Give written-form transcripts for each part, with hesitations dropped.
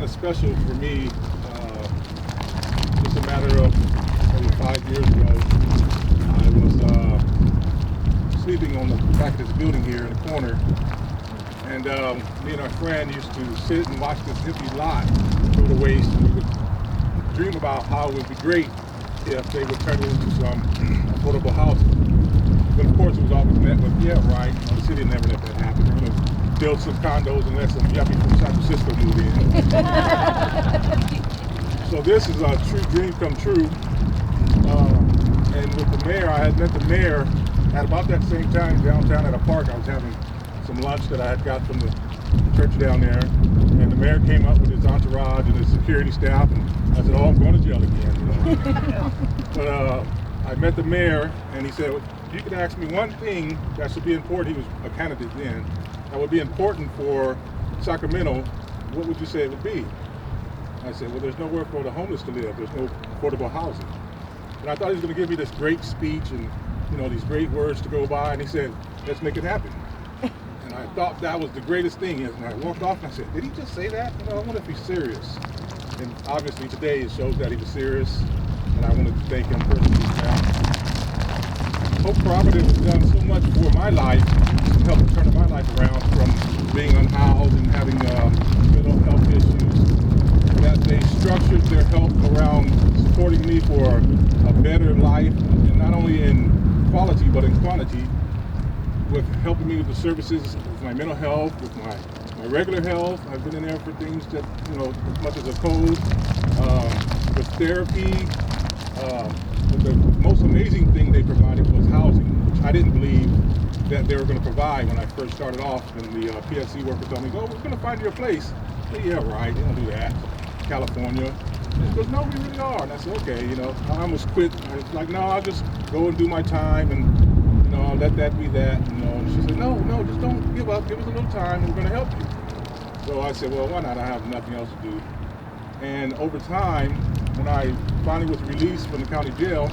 kind of special for me. Just a matter of maybe 5 years ago, I was sleeping on the back of this building here in the corner, and me and our friend used to sit and watch this empty lot go to waste, and we would dream about how it would be great if they would turn it into some affordable housing. But of course, it was always met with, yeah, right, the city never let that happen. They're going to build some condos and let some yuppie from San Francisco move in. So this is a true dream come true. And with the mayor, I had met the mayor at about that same time downtown at a park. I was having some lunch that I had got from the church down there. And the mayor came up with his entourage and his security staff. And I said, oh, I'm going to jail again. You know? But I met the mayor, and he said, well, you could ask me one thing that should be important. He was a candidate then. That would be important for Sacramento. What would you say it would be? I said, well, there's nowhere for the homeless to live. There's no affordable housing. And I thought he was going to give me this great speech and, you know, these great words to go by. And he said, let's make it happen. And I thought that was the greatest thing. And I walked off and I said, did he just say that? You know, I wonder if he's serious. And obviously today it shows that he was serious. And I wanted to thank him personally for that. Hope Cooperative has done so much for my life, helped turn my life around from being unhoused and having mental health issues, that they structured their help around supporting me for a better life, and not only in quality but in quantity, with helping me with the services with my mental health, with my regular health. I've been in there for things that, you know, as much as a cold, with therapy. But the most amazing thing they provided was housing, which I didn't believe that they were going to provide when I first started off. And the PSC worker told me, oh, we're going to find you a place. I said, yeah, right, they don't do that. California. She goes, no, we really are. And I said, okay, you know, I almost quit. I was like, no, I'll just go and do my time and, you know, let that be that, you know. And she said, no, just don't give up. Give us a little time and we're going to help you. So I said, well, why not? I have nothing else to do. And over time, when I finally was released from the county jail,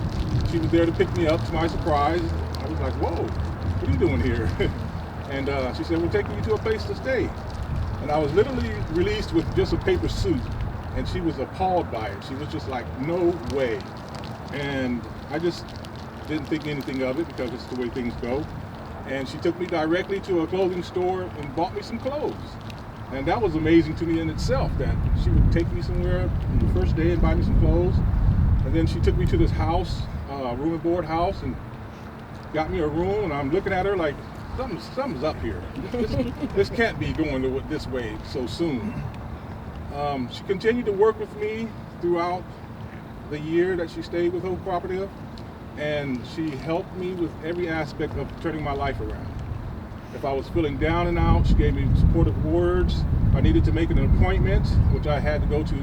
she was there to pick me up to my surprise. I was like, whoa, what are you doing here? And she said, we're taking you to a place to stay. And I was literally released with just a paper suit. And she was appalled by it. She was just like, no way. And I just didn't think anything of it because it's the way things go. And she took me directly to a clothing store and bought me some clothes. And that was amazing to me in itself, that she would take me somewhere on the first day and buy me some clothes. And then she took me to this house, room and board house, and got me a room. And I'm looking at her like, something's up here. This can't be going this way so soon. She continued to work with me throughout the year that she stayed with Hope Cooperative. And she helped me with every aspect of turning my life around. If I was feeling down and out, she gave me supportive words. I needed to make an appointment, which I had to go to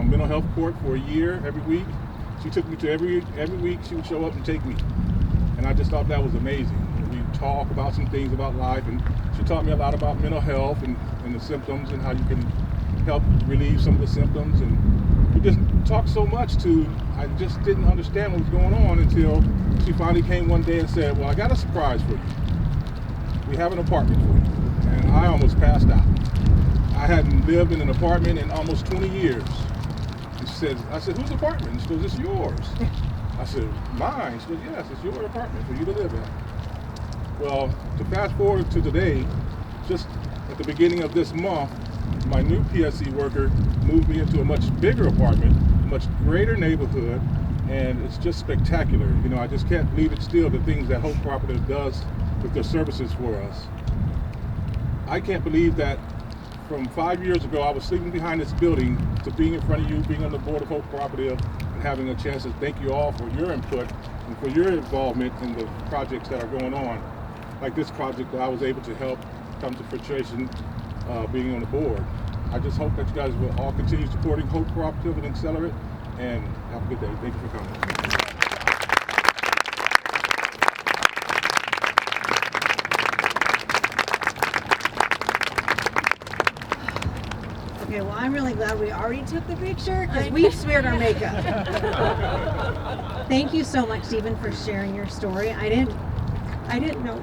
mental health court for a year every week. She took me to every week. She would show up and take me. And I just thought that was amazing. We talk about some things about life, and she taught me a lot about mental health and the symptoms and how you can help relieve some of the symptoms. And we just talked so much I just didn't understand what was going on until she finally came one day and said, well, I got a surprise for you. We have an apartment for you. And I almost passed out. I hadn't lived in an apartment in almost 20 years. And she said, I said, whose apartment? She goes, it's yours. I said, mine? She goes, yes, it's your apartment for you to live in. Well, to fast forward to today, just at the beginning of this month, my new PSC worker moved me into a much bigger apartment, a much greater neighborhood, and it's just spectacular. You know, I just can't believe it still, the things that Hope Cooperative does with their services for us. I can't believe that from 5 years ago, I was sleeping behind this building to being in front of you, being on the board of Hope Cooperative, and having a chance to thank you all for your input and for your involvement in the projects that are going on. Like this project that I was able to help come to fruition being on the board. I just hope that you guys will all continue supporting Hope Cooperative and Accelerate, and have a good day. Thank you for coming. Okay, well, I'm really glad we already took the picture because we've smeared our makeup. Thank you so much, Stephen, for sharing your story. I didn't know.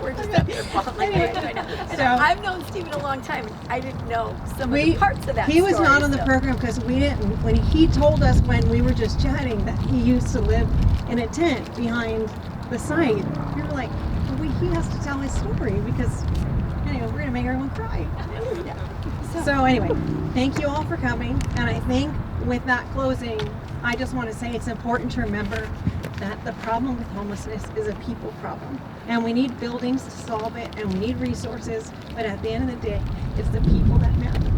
We're just up here Anyway, I know. And so- I've known Stephen a long time. I didn't know some of the parts of that He was story, not on the so. program because we didn't. When he told us when we were just chatting that he used to live in a tent behind the site, we were like, well, he has to tell his story because anyway, we're gonna make everyone cry. So anyway, thank you all for coming. And I think with that closing, I just want to say it's important to remember that the problem with homelessness is a people problem. And we need buildings to solve it and we need resources. But at the end of the day, it's the people that matter.